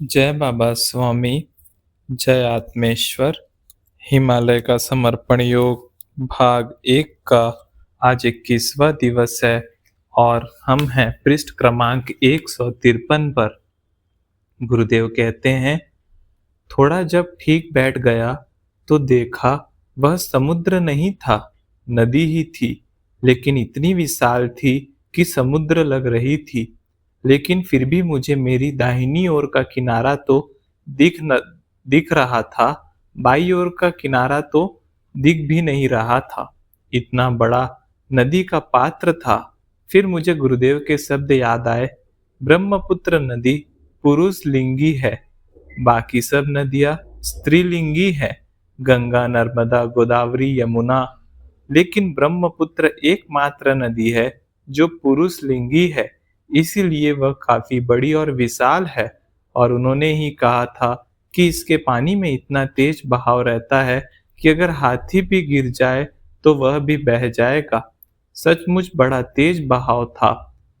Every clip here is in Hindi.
जय बाबा स्वामी, जय आत्मेश्वर। हिमालय का समर्पण योग भाग 1 का आज 21वां दिवस है और हम हैं पृष्ठ क्रमांक 153 पर। गुरुदेव कहते हैं, थोड़ा जब ठीक बैठ गया तो देखा वह समुद्र नहीं था, नदी ही थी, लेकिन इतनी विशाल थी कि समुद्र लग रही थी। लेकिन फिर भी मुझे मेरी दाहिनी ओर का किनारा तो दिख रहा था, बाईं ओर का किनारा तो दिख भी नहीं रहा था। इतना बड़ा नदी का पात्र था। फिर मुझे गुरुदेव के शब्द याद आए, ब्रह्मपुत्र नदी पुरुष लिंगी है, बाकी सब नदियां स्त्रीलिंगी हैं, गंगा, नर्मदा, गोदावरी, यमुना। लेकिन ब्रह्मपुत्र एकमात्र नदी है जो पुरुष लिंगी है, इसीलिए वह काफी बड़ी और विशाल है। और उन्होंने ही कहा था कि इसके पानी में इतना तेज बहाव रहता है कि अगर हाथी भी गिर जाए तो वह भी बह जाएगा। सचमुच बड़ा तेज बहाव था।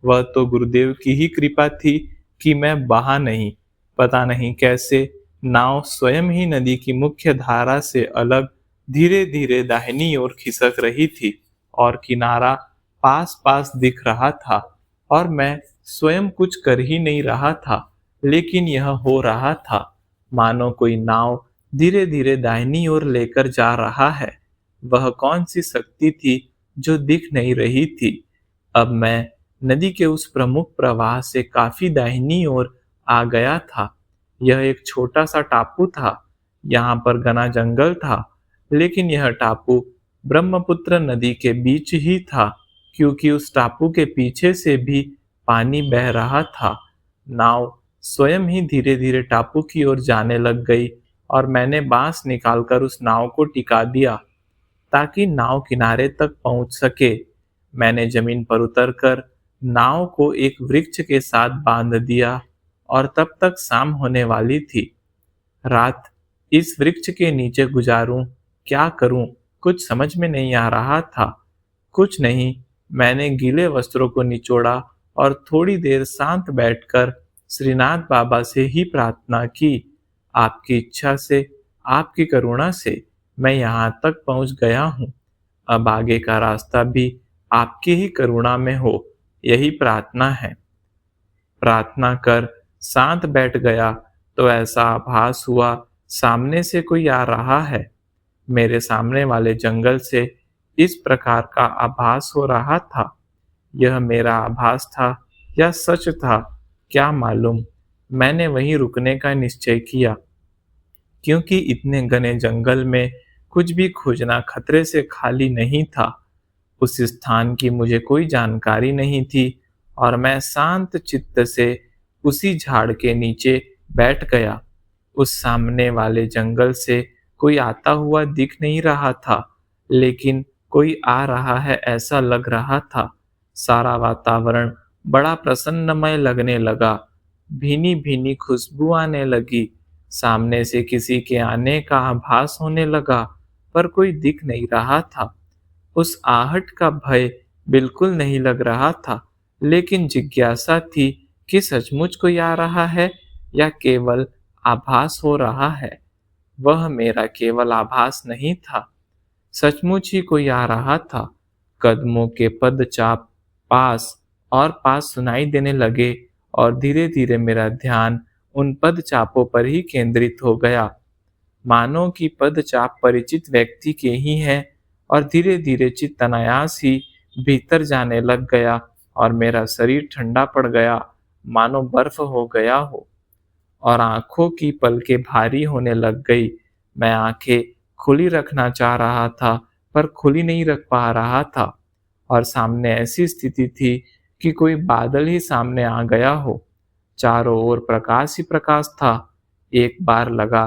वह तो गुरुदेव की ही कृपा थी कि मैं बहा नहीं। पता नहीं कैसे नाव स्वयं ही नदी की मुख्य धारा से अलग धीरे धीरे दाहिनी ओर खिसक रही थी और किनारा पास पास दिख रहा था और मैं स्वयं कुछ कर ही नहीं रहा था, लेकिन यह हो रहा था मानो कोई नाव धीरे धीरे दाहिनी ओर लेकर जा रहा है। वह कौन सी शक्ति थी जो दिख नहीं रही थी। अब मैं नदी के उस प्रमुख प्रवाह से काफी दाहिनी ओर आ गया था। यह एक छोटा सा टापू था। यहाँ पर घना जंगल था, लेकिन यह टापू ब्रह्मपुत्र नदी के बीच ही था, क्योंकि उस टापू के पीछे से भी पानी बह रहा था। नाव स्वयं ही धीरे धीरे टापू की ओर जाने लग गई और मैंने बांस निकालकर उस नाव को टिका दिया ताकि नाव किनारे तक पहुंच सके। मैंने जमीन पर उतरकर नाव को एक वृक्ष के साथ बांध दिया और तब तक शाम होने वाली थी। रात इस वृक्ष के नीचे गुजारूं, क्या करूं, कुछ समझ में नहीं आ रहा था। कुछ नहीं, मैंने गीले वस्त्रों को निचोड़ा और थोड़ी देर शांत बैठकर श्रीनाथ बाबा से ही प्रार्थना की। आपकी इच्छा से, आपकी करुणा से मैं यहाँ तक पहुँच गया हूँ। अब आगे का रास्ता भी आपकी ही करुणा में हो, यही प्रार्थना है। प्रार्थना कर शांत बैठ गया तो ऐसा आभास हुआ सामने से कोई आ रहा है। मेरे सामने वाले जंगल से इस प्रकार का आभास हो रहा था। यह मेरा आभास था या सच था, क्या मालूम। मैंने वहीं रुकने का निश्चय किया, क्योंकि इतने घने जंगल में कुछ भी खोजना खतरे से खाली नहीं था। उस स्थान की मुझे कोई जानकारी नहीं थी और मैं शांत चित्त से उसी झाड़ के नीचे बैठ गया। उस सामने वाले जंगल से कोई आता हुआ दिख नहीं रहा था, लेकिन कोई आ रहा है ऐसा लग रहा था। सारा वातावरण बड़ा प्रसन्नमय लगने लगा। भीनी भीनी खुशबू आने लगी। सामने से किसी के आने का आभास होने लगा, पर कोई दिख नहीं रहा था। उस आहट का भय बिल्कुल नहीं लग रहा था, लेकिन जिज्ञासा थी कि सचमुच कोई आ रहा है या केवल आभास हो रहा है। वह मेरा केवल आभास नहीं था, सचमुच ही कोई आ रहा था। कदमों के पदचाप पास और पास सुनाई देने लगे और धीरे धीरे मेरा ध्यान उन पदचापों पर ही केंद्रित हो गया, मानो कि पदचाप परिचित व्यक्ति के ही हैं। और धीरे धीरे चित्त अनायास ही भीतर जाने लग गया और मेरा शरीर ठंडा पड़ गया, मानो बर्फ हो गया हो। और आंखों की पलकें भारी होने लग गई। मैं आंखें खुली रखना चाह रहा था, पर खुली नहीं रख पा रहा था। और सामने ऐसी स्थिति थी कि कोई बादल ही सामने आ गया हो। चारों ओर प्रकाश ही प्रकाश था। एक बार लगा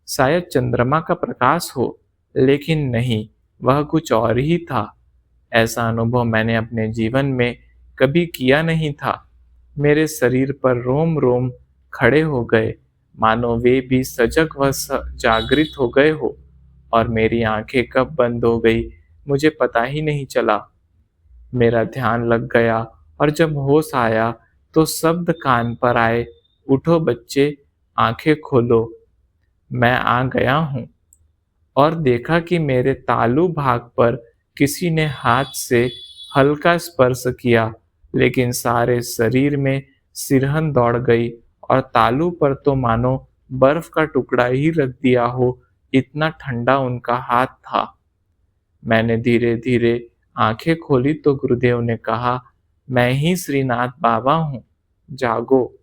शायद चंद्रमा का प्रकाश हो, लेकिन नहीं, वह कुछ और ही था। ऐसा अनुभव मैंने अपने जीवन में कभी किया नहीं था। मेरे शरीर पर रोम रोम खड़े हो गए, मानो वे भी सजग व जागृत हो गए हो। और मेरी आंखें कब बंद हो गई मुझे पता ही नहीं चला। मेरा ध्यान लग गया और जब होश आया तो शब्द कान पर आए, उठो बच्चे, आंखें खोलो, मैं आ गया हूँ। और देखा कि मेरे तालू भाग पर किसी ने हाथ से हल्का स्पर्श किया, लेकिन सारे शरीर में सिरहन दौड़ गई और तालू पर तो मानो बर्फ का टुकड़ा ही रख दिया हो, इतना ठंडा उनका हाथ था। मैंने धीरे धीरे आंखें खोली तो गुरुदेव ने कहा, मैं ही श्रीनाथ बाबा हूँ, जागो।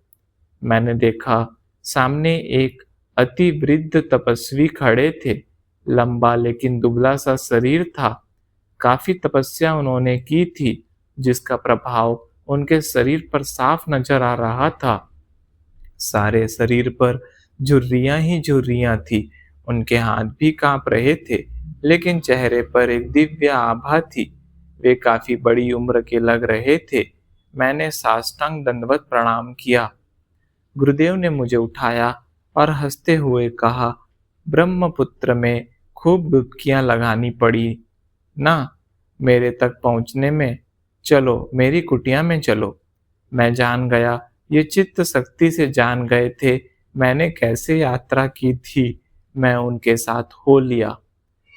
मैंने देखा सामने एक अति वृद्ध तपस्वी खड़े थे। लंबा लेकिन दुबला सा शरीर था। काफी तपस्या उन्होंने की थी, जिसका प्रभाव उनके शरीर पर साफ नजर आ रहा था। सारे शरीर पर झुर्रियां ही झुर्रियां थी। उनके हाथ भी कांप रहे थे, लेकिन चेहरे पर एक दिव्य आभा थी। वे काफी बड़ी उम्र के लग रहे थे। मैंने साष्टांग दंडवत प्रणाम किया। गुरुदेव ने मुझे उठाया और हंसते हुए कहा, ब्रह्मपुत्र में खूब डुबकियां लगानी पड़ी ना मेरे तक पहुंचने में। चलो मेरी कुटिया में चलो। मैं जान गया, ये चित्त शक्ति से जान गए थे मैंने कैसे यात्रा की थी। मैं उनके साथ हो लिया।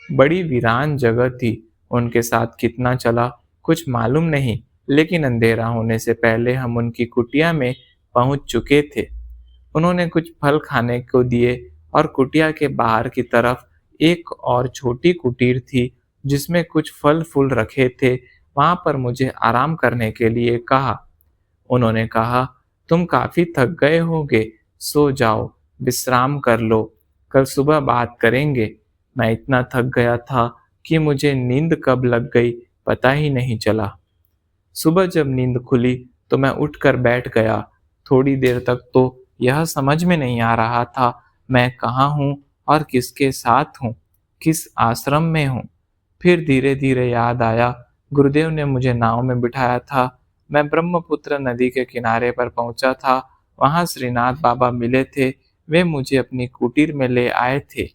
बड़ी वीरान जगह थी। उनके साथ कितना चला कुछ मालूम नहीं, लेकिन अंधेरा होने से पहले हम उनकी कुटिया में पहुंच चुके थे। उन्होंने कुछ फल खाने को दिए और कुटिया के बाहर की तरफ एक और छोटी कुटीर थी, जिसमें कुछ फल फूल रखे थे। वहां पर मुझे आराम करने के लिए कहा। उन्होंने कहा, तुम काफी थक गए होगे, सो जाओ, विश्राम कर लो, कल सुबह बात करेंगे। मैं इतना थक गया था कि मुझे नींद कब लग गई पता ही नहीं चला। सुबह जब नींद खुली तो मैं उठकर बैठ गया। थोड़ी देर तक तो यह समझ में नहीं आ रहा था मैं कहाँ हूँ और किसके साथ हूँ, किस आश्रम में हूँ। फिर धीरे धीरे याद आया, गुरुदेव ने मुझे नाव में बिठाया था। मैं ब्रह्मपुत्र नदी के किनारे पर पहुंचा था। वहां श्रीनाथ बाबा मिले थे। वे मुझे अपनी कुटीर में ले आए थे।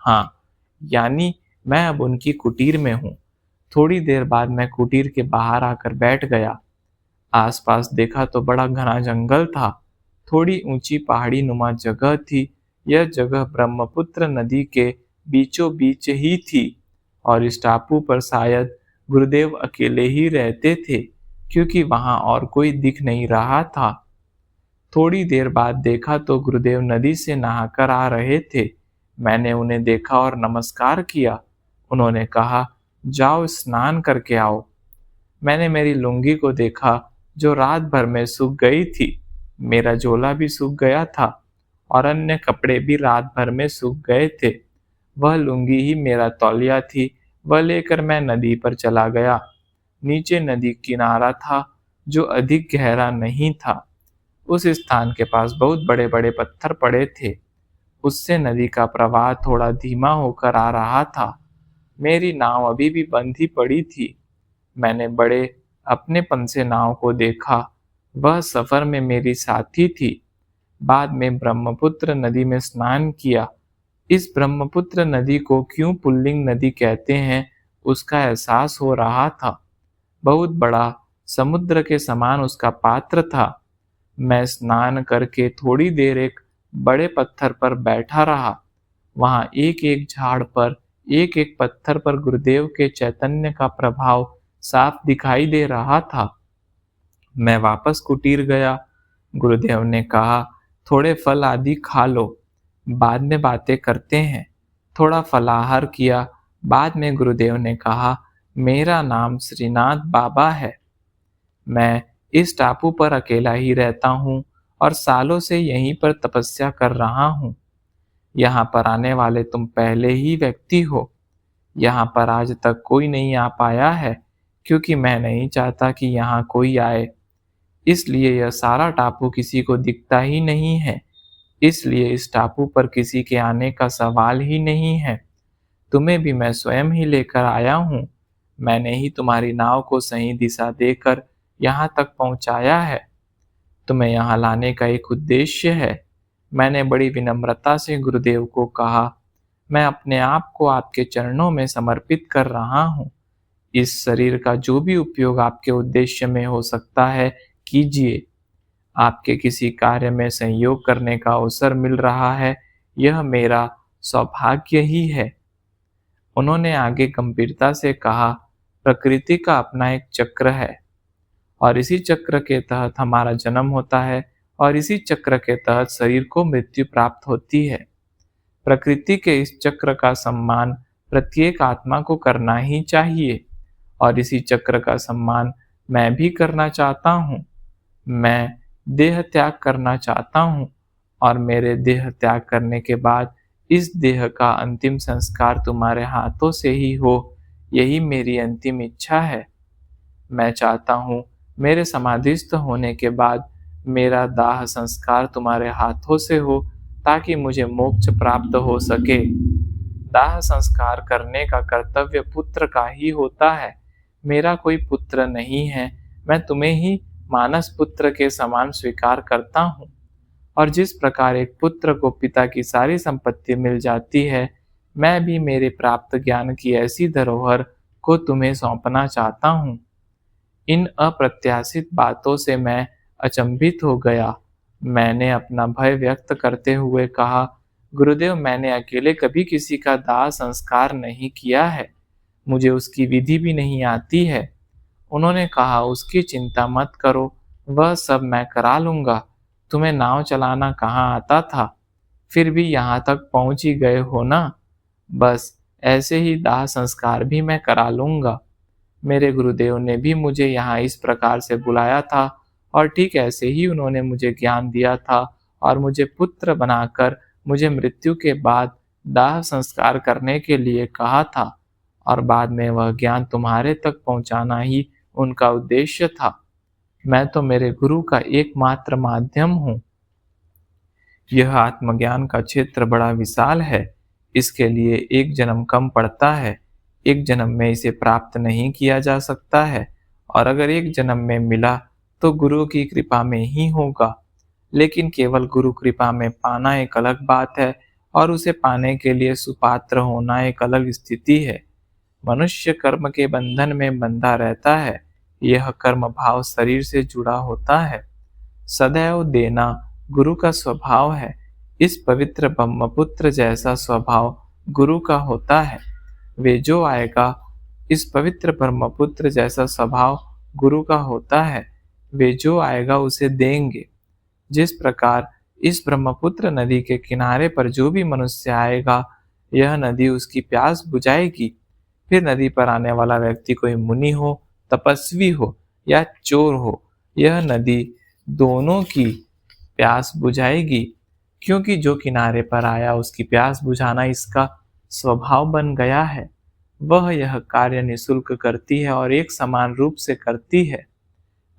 हाँ, यानी मैं अब उनकी कुटीर में हूँ। थोड़ी देर बाद मैं कुटीर के बाहर आकर बैठ गया। आसपास देखा तो बड़ा घना जंगल था। थोड़ी ऊंची पहाड़ी नुमा जगह थी। यह जगह ब्रह्मपुत्र नदी के बीचों बीच ही थी और इस टापू पर शायद गुरुदेव अकेले ही रहते थे, क्योंकि वहां और कोई दिख नहीं रहा था। थोड़ी देर बाद देखा तो गुरुदेव नदी से नहाकर आ रहे थे। मैंने उन्हें देखा और नमस्कार किया। उन्होंने कहा, जाओ स्नान करके आओ। मैंने मेरी लुंगी को देखा, जो रात भर में सूख गई थी। मेरा झोला भी सूख गया था और अन्य कपड़े भी रात भर में सूख गए थे। वह लुंगी ही मेरा तौलिया थी। वह लेकर मैं नदी पर चला गया। नीचे नदी किनारा था, जो अधिक गहरा नहीं था। उस स्थान के पास बहुत बड़े बड़े पत्थर पड़े थे। उससे नदी का प्रवाह थोड़ा धीमा होकर आ रहा था। मेरी नाव अभी भी बंद ही पड़ी थी। मैंने बड़े अपनेपन से नाव को देखा। वह सफर में मेरी साथी थी। बाद में ब्रह्मपुत्र नदी में स्नान किया। इस ब्रह्मपुत्र नदी को क्यों पुल्लिंग नदी कहते हैं, उसका एहसास हो रहा था। बहुत बड़ा समुद्र के समान उसका पात्र था। मैं स्नान करके थोड़ी देर एक बड़े पत्थर पर बैठा रहा। वहां एक एक झाड़ पर, एक एक पत्थर पर गुरुदेव के चैतन्य का प्रभाव साफ दिखाई दे रहा था। मैं वापस कुटीर गया। गुरुदेव ने कहा, थोड़े फल आदि खा लो, बाद में बातें करते हैं। थोड़ा फलाहार किया। बाद में गुरुदेव ने कहा, मेरा नाम श्रीनाथ बाबा है। मैं इस टापू पर अकेला ही रहता हूँ और सालों से यहीं पर तपस्या कर रहा हूँ। यहाँ पर आने वाले तुम पहले ही व्यक्ति हो। यहाँ पर आज तक कोई नहीं आ पाया है, क्योंकि मैं नहीं चाहता कि यहाँ कोई आए। इसलिए यह सारा टापू किसी को दिखता ही नहीं है। इसलिए इस टापू पर किसी के आने का सवाल ही नहीं है। तुम्हें भी मैं स्वयं ही लेकर आया हूँ। मैंने ही तुम्हारी नाव को सही दिशा देकर यहाँ तक पहुँचाया है। तुम्हें यहाँ लाने का एक उद्देश्य है। मैंने बड़ी विनम्रता से गुरुदेव को कहा, मैं अपने आप को आपके चरणों में समर्पित कर रहा हूँ। इस शरीर का जो भी उपयोग आपके उद्देश्य में हो सकता है, कीजिए। आपके किसी कार्य में सहयोग करने का अवसर मिल रहा है, यह मेरा सौभाग्य ही है। उन्होंने आगे गंभीरता से कहा, प्रकृति का अपना एक चक्र है और इसी चक्र के तहत हमारा जन्म होता है और इसी चक्र के तहत शरीर को मृत्यु प्राप्त होती है। प्रकृति के इस चक्र का सम्मान प्रत्येक आत्मा को करना ही चाहिए और इसी चक्र का सम्मान मैं भी करना चाहता हूँ। मैं देह त्याग करना चाहता हूँ और मेरे देह त्याग करने के बाद इस देह का अंतिम संस्कार तुम्हारे हाथों से ही हो, यही मेरी अंतिम इच्छा है। मैं चाहता हूँ मेरे समाधिस्थ होने के बाद मेरा दाह संस्कार तुम्हारे हाथों से हो, ताकि मुझे मोक्ष प्राप्त हो सके। दाह संस्कार करने का कर्तव्य पुत्र का ही होता है। मेरा कोई पुत्र नहीं है, मैं तुम्हें ही मानस पुत्र के समान स्वीकार करता हूँ। और जिस प्रकार एक पुत्र को पिता की सारी संपत्ति मिल जाती है, मैं भी मेरे प्राप्त ज्ञान की ऐसी धरोहर को तुम्हें सौंपना चाहता हूँ। इन अप्रत्याशित बातों से मैं अचंभित हो गया। मैंने अपना भय व्यक्त करते हुए कहा, गुरुदेव, मैंने अकेले कभी किसी का दाह संस्कार नहीं किया है, मुझे उसकी विधि भी नहीं आती है। उन्होंने कहा, उसकी चिंता मत करो, वह सब मैं करा लूंगा। तुम्हें नाव चलाना कहाँ आता था, फिर भी यहाँ तक पहुँच ही गए हो ना। बस ऐसे ही दाह संस्कार भी मैं करा लूंगा। मेरे गुरुदेव ने भी मुझे यहाँ इस प्रकार से बुलाया था और ठीक ऐसे ही उन्होंने मुझे ज्ञान दिया था और मुझे पुत्र बनाकर मुझे मृत्यु के बाद दाह संस्कार करने के लिए कहा था और बाद में वह ज्ञान तुम्हारे तक पहुँचाना ही उनका उद्देश्य था। मैं तो मेरे गुरु का एकमात्र माध्यम हूँ। यह आत्मज्ञान का क्षेत्र बड़ा विशाल है, इसके लिए एक जन्म कम पड़ता है। एक जन्म में इसे प्राप्त नहीं किया जा सकता है और अगर एक जन्म में मिला तो गुरु की कृपा में ही होगा। लेकिन केवल गुरु कृपा में पाना एक अलग बात है और उसे पाने के लिए सुपात्र होना एक अलग स्थिति है। मनुष्य कर्म के बंधन में बंधा रहता है। यह कर्म भाव शरीर से जुड़ा होता है। सदैव देना गुरु का स्वभाव है। इस पवित्र ब्रह्मपुत्र जैसा स्वभाव गुरु का होता है। वे जो आएगा, इस पवित्र ब्रह्मपुत्र जैसा स्वभाव गुरु का होता है। वे जो आएगा उसे देंगे। जिस प्रकार इस ब्रह्मपुत्र नदी के किनारे पर जो भी मनुष्य आएगा, यह नदी उसकी प्यास बुझाएगी। फिर नदी पर आने वाला व्यक्ति कोई मुनि हो, तपस्वी हो या चोर हो, यह नदी दोनों की प्यास बुझाएगी, क्योंकि जो किनारे पर आया उसकी प्यास बुझाना इसका स्वभाव बन गया है। वह यह कार्य निःशुल्क करती है और एक समान रूप से करती है।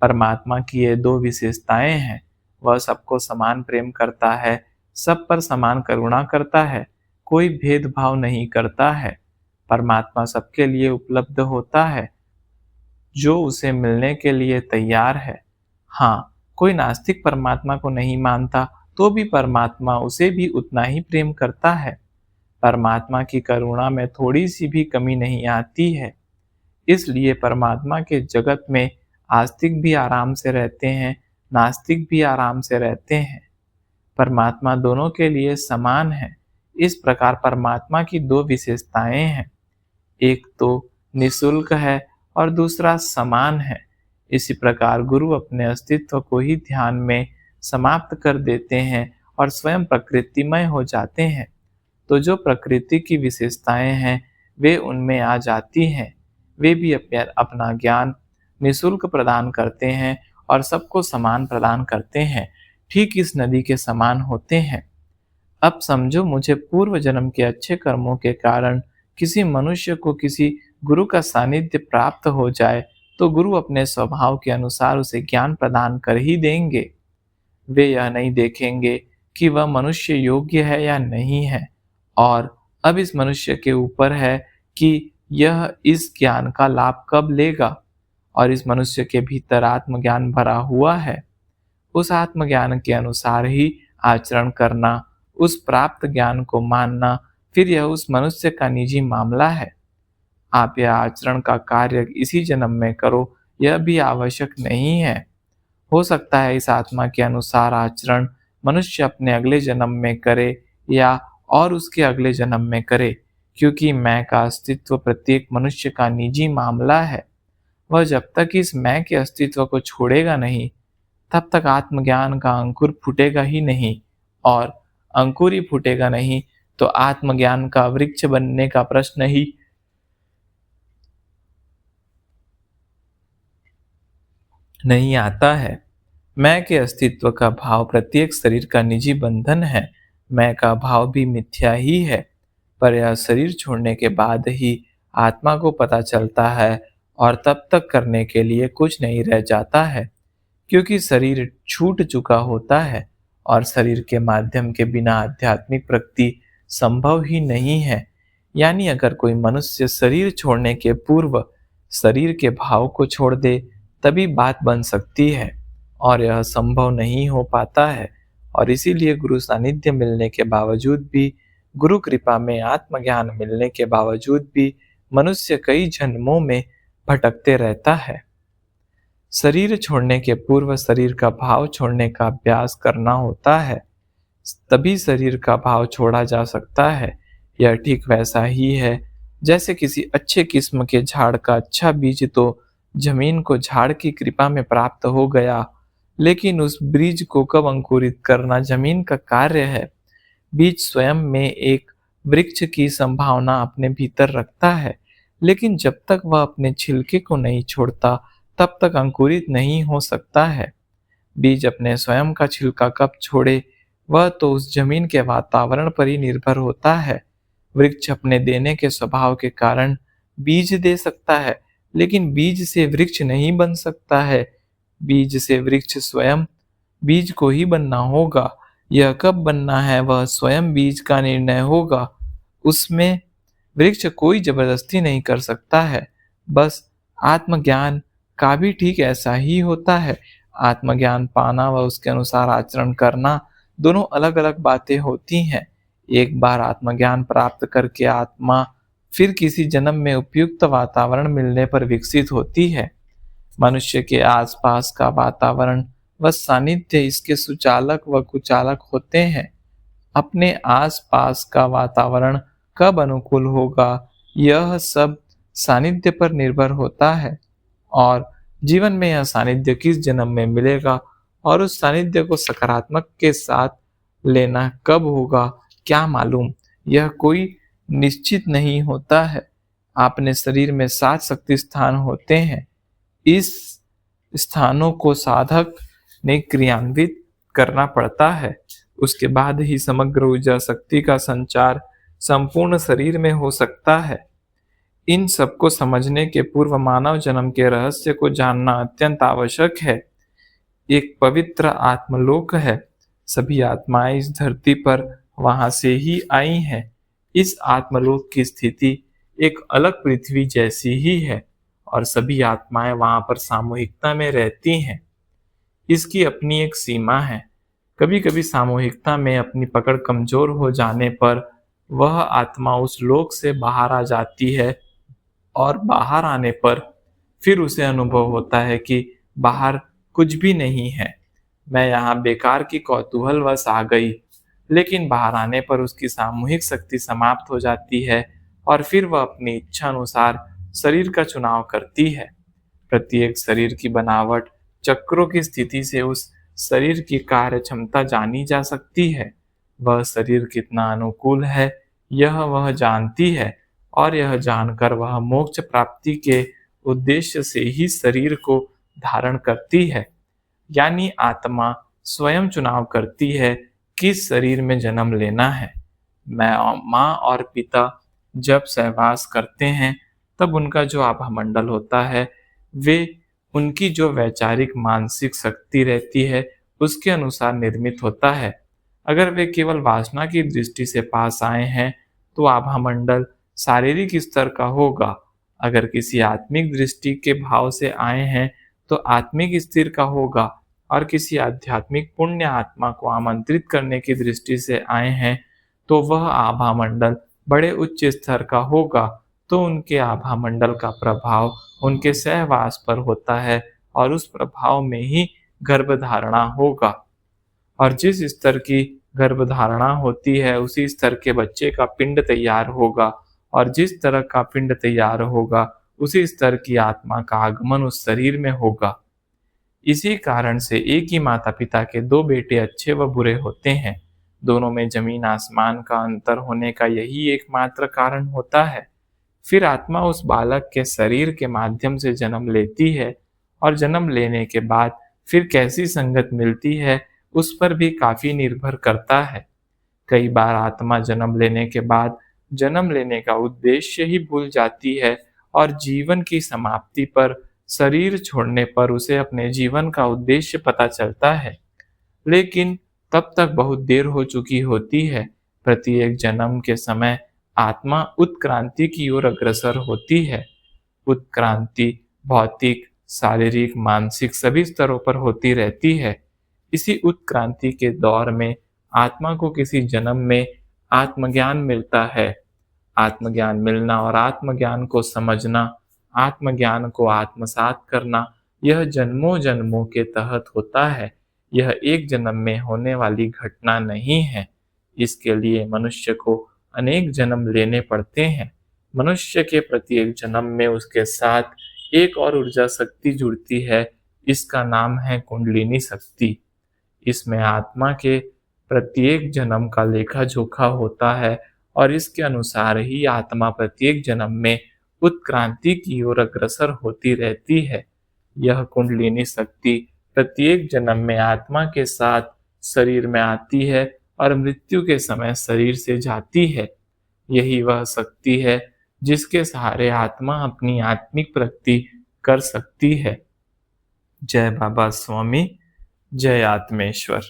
परमात्मा की ये दो विशेषताएं हैं। वह सबको समान प्रेम करता है, सब पर समान करुणा करता है, कोई भेदभाव नहीं करता है। परमात्मा सबके लिए उपलब्ध होता है जो उसे मिलने के लिए तैयार है। हाँ, कोई नास्तिक परमात्मा को नहीं मानता तो भी परमात्मा उसे भी उतना ही प्रेम करता है। परमात्मा की करुणा में थोड़ी सी भी कमी नहीं आती है। इसलिए परमात्मा के जगत में आस्तिक भी आराम से रहते हैं, नास्तिक भी आराम से रहते हैं। परमात्मा दोनों के लिए समान है। इस प्रकार परमात्मा की दो विशेषताएं हैं, एक तो निःशुल्क है और दूसरा समान है। इसी प्रकार गुरु अपने अस्तित्व को ही ध्यान में समाप्त कर देते हैं और स्वयं प्रकृतिमय हो जाते हैं, तो जो प्रकृति की विशेषताएं हैं वे उनमें आ जाती हैं। वे भी अपना ज्ञान निःशुल्क प्रदान करते हैं और सबको समान प्रदान करते हैं, ठीक इस नदी के समान होते हैं। अब समझो, मुझे पूर्व जन्म के अच्छे कर्मों के कारण किसी मनुष्य को किसी गुरु का सानिध्य प्राप्त हो जाए तो गुरु अपने स्वभाव के अनुसार उसे ज्ञान प्रदान कर ही देंगे। वे यह नहीं देखेंगे कि वह मनुष्य योग्य है या नहीं है, और अब इस मनुष्य के ऊपर है कि यह इस ज्ञान का लाभ कब लेगा। और इस मनुष्य के भीतर आत्मज्ञान भरा हुआ है। उस आत्मज्ञान के अनुसार ही आचरण करना, उस प्राप्त ज्ञान को मानना, फिर यह उस मनुष्य का निजी मामला है। आप यह आचरण का कार्य इसी जन्म में करो, यह भी आवश्यक नहीं है। हो सकता है इस आत्मा के अनुसार आचरण मनुष्य अपने अगले जन्म में करे या और उसके अगले जन्म में करे, क्योंकि मैं का अस्तित्व प्रत्येक मनुष्य का निजी मामला है। वह जब तक इस मैं के अस्तित्व को छोड़ेगा नहीं, तब तक आत्मज्ञान का अंकुर फूटेगा ही नहीं, और अंकुर ही फूटेगा नहीं तो आत्मज्ञान का वृक्ष बनने का प्रश्न ही नहीं आता है। मैं के अस्तित्व का भाव प्रत्येक शरीर का निजी बंधन है। मैं का भाव भी मिथ्या ही है, पर यह शरीर छोड़ने के बाद ही आत्मा को पता चलता है, और तब तक करने के लिए कुछ नहीं रह जाता है, क्योंकि शरीर छूट चुका होता है और शरीर के माध्यम के बिना आध्यात्मिक प्रगति संभव ही नहीं है। यानी अगर कोई मनुष्य शरीर छोड़ने के पूर्व शरीर के भाव को छोड़ दे, तभी बात बन सकती है, और यह संभव नहीं हो पाता है। और इसीलिए गुरु सानिध्य मिलने के बावजूद भी, गुरु कृपा में आत्मज्ञान मिलने के बावजूद भी मनुष्य कई जन्मों में भटकते रहता है। शरीर छोड़ने के पूर्व शरीर का भाव छोड़ने का अभ्यास करना होता है, तभी शरीर का भाव छोड़ा जा सकता है। यह ठीक वैसा ही है जैसे किसी अच्छे किस्म के झाड़ का अच्छा बीज तो जमीन को झाड़ की कृपा में प्राप्त हो गया, लेकिन उस बीज को कब अंकुरित करना जमीन का कार्य है। बीज स्वयं में एक वृक्ष की संभावना अपने भीतर रखता है, लेकिन जब तक वह अपने छिलके को नहीं छोड़ता, तब तक अंकुरित नहीं हो सकता है। बीज अपने स्वयं का छिलका कब छोड़े, वह तो उस जमीन के वातावरण पर ही निर्भर होता है। वृक्ष अपने देने के स्वभाव के कारण बीज दे सकता है, लेकिन बीज से वृक्ष नहीं बन सकता है। बीज से वृक्ष स्वयं बीज को ही बनना होगा। यह कब बनना है, वह स्वयं बीज का निर्णय होगा। उसमें वृक्ष कोई जबरदस्ती नहीं कर सकता है। बस आत्मज्ञान का भी ठीक ऐसा ही होता है। आत्मज्ञान पाना व उसके अनुसार आचरण करना दोनों अलग अलग बातें होती हैं। एक बार आत्मज्ञान प्राप्त करके आत्मा फिर किसी जन्म में उपयुक्त वातावरण मिलने पर विकसित होती है। मनुष्य के आसपास का वातावरण व सानिध्य इसके सुचालक व कुचालक होते हैं। अपने आसपास का वातावरण कब अनुकूल होगा, यह सब सानिध्य पर निर्भर होता है, और जीवन में यह सानिध्य किस जन्म में मिलेगा और उस सानिध्य को सकारात्मक के साथ लेना कब होगा, क्या मालूम। यह कोई निश्चित नहीं होता है। अपने शरीर में 7 शक्ति स्थान होते हैं। इस स्थानों को साधक ने क्रियान्वित करना पड़ता है। उसके बाद ही समग्र ऊर्जा शक्ति का संचार संपूर्ण शरीर में हो सकता है। इन सबको समझने के पूर्व मानव जन्म के रहस्य को जानना अत्यंत आवश्यक है। एक पवित्र आत्मलोक है। सभी आत्माएं इस धरती पर वहां से ही आई हैं। इस आत्मलोक की स्थिति एक अलग पृथ्वी जैसी ही है, और सभी आत्माएं वहां पर सामूहिकता में रहती हैं। इसकी अपनी एक सीमा है। कभी कभी सामूहिकता में अपनी पकड़ कमजोर हो जाने पर वह आत्मा उस लोक से बाहर आ जाती है, और बाहर आने पर फिर उसे अनुभव होता है कि बाहर कुछ भी नहीं है। मैं यहाँ बेकार की कौतूहलवश आ गई, लेकिन बाहर आने पर उसकी सामूहिक शक्ति समाप्त हो जाती है, और फिर वह अपनी इच्छा अनुसार शरीर का चुनाव करती है। प्रत्येक शरीर की बनावट, चक्रों की स्थिति से उस शरीर की कार्य क्षमता जानी जा सकती है। वह शरीर कितना अनुकूल है, यह वह जानती है, और यह जानकर वह मोक्ष प्राप्ति के उद्देश्य से ही शरीर को धारण करती है। यानी आत्मा स्वयं चुनाव करती है किस शरीर में जन्म लेना है। माँ और पिता जब सहवास करते हैं, तब उनका जो आभा मंडल होता है, वे उनकी जो वैचारिक मानसिक शक्ति रहती है, उसके अनुसार निर्मित होता है। अगर वे केवल वासना की दृष्टि से पास आए हैं, तो आभा मंडल शारीरिक स्तर का होगा। अगर किसी आत्मिक दृष्टि के भाव से आए हैं, तो आत्मिक स्थिर का होगा, और किसी आध्यात्मिक पुण्य आत्मा को आमंत्रित करने की दृष्टि से आए हैं, तो वह आभा मंडल बड़े उच्च स्तर का होगा। तो उनके आभा मंडल का प्रभाव उनके सहवास पर होता है, और उस प्रभाव में ही गर्भधारणा होगा। और जिस स्तर की गर्भधारणा होती है उसी स्तर के बच्चे का पिंड तैयार होगा, और जिस तरह का पिंड तैयार होगा उसी स्तर की आत्मा का आगमन उस शरीर में होगा। इसी कारण से एक ही माता पिता के दो बेटे अच्छे व बुरे होते हैं। दोनों में जमीन आसमान का अंतर होने का यही एकमात्र कारण होता है। फिर आत्मा उस बालक के शरीर के माध्यम से जन्म लेती है, और जन्म लेने के बाद फिर कैसी संगत मिलती है उस पर भी काफी निर्भर करता है। कई बार आत्मा जन्म लेने के बाद जन्म लेने का उद्देश्य ही भूल जाती है, और जीवन की समाप्ति पर शरीर छोड़ने पर उसे अपने जीवन का उद्देश्य पता चलता है, लेकिन तब तक बहुत देर हो चुकी होती है। प्रत्येक जन्म के समय आत्मा उत्क्रांति की ओर अग्रसर होती है। उत्क्रांति भौतिक, शारीरिक, मानसिक सभी स्तरों पर होती रहती है। इसी उत्क्रांति के दौर में आत्मा को किसी जन्म में आत्मज्ञान मिलता है। आत्मज्ञान मिलना और आत्मज्ञान को समझना, आत्मज्ञान को आत्मसात करना, यह जन्मों जन्मों के तहत होता है। यह एक जन्म में होने वाली घटना नहीं है। इसके लिए मनुष्य को अनेक जन्म लेने पड़ते हैं। मनुष्य के प्रत्येक जन्म में उसके साथ एक और ऊर्जा शक्ति जुड़ती है। इसका नाम है कुंडलिनी शक्ति। इसमें आत्मा के प्रत्येक जन्म का लेखा जोखा होता है, और इसके अनुसार ही आत्मा प्रत्येक जन्म में उत्क्रांति की ओर अग्रसर होती रहती है। यह कुंडलिनी शक्ति प्रत्येक जन्म में आत्मा के साथ शरीर में आती है और मृत्यु के समय शरीर से जाती है। यही वह शक्ति है जिसके सहारे आत्मा अपनी आत्मिक प्रगति कर सकती है। जय बाबा स्वामी, जय आत्मेश्वर।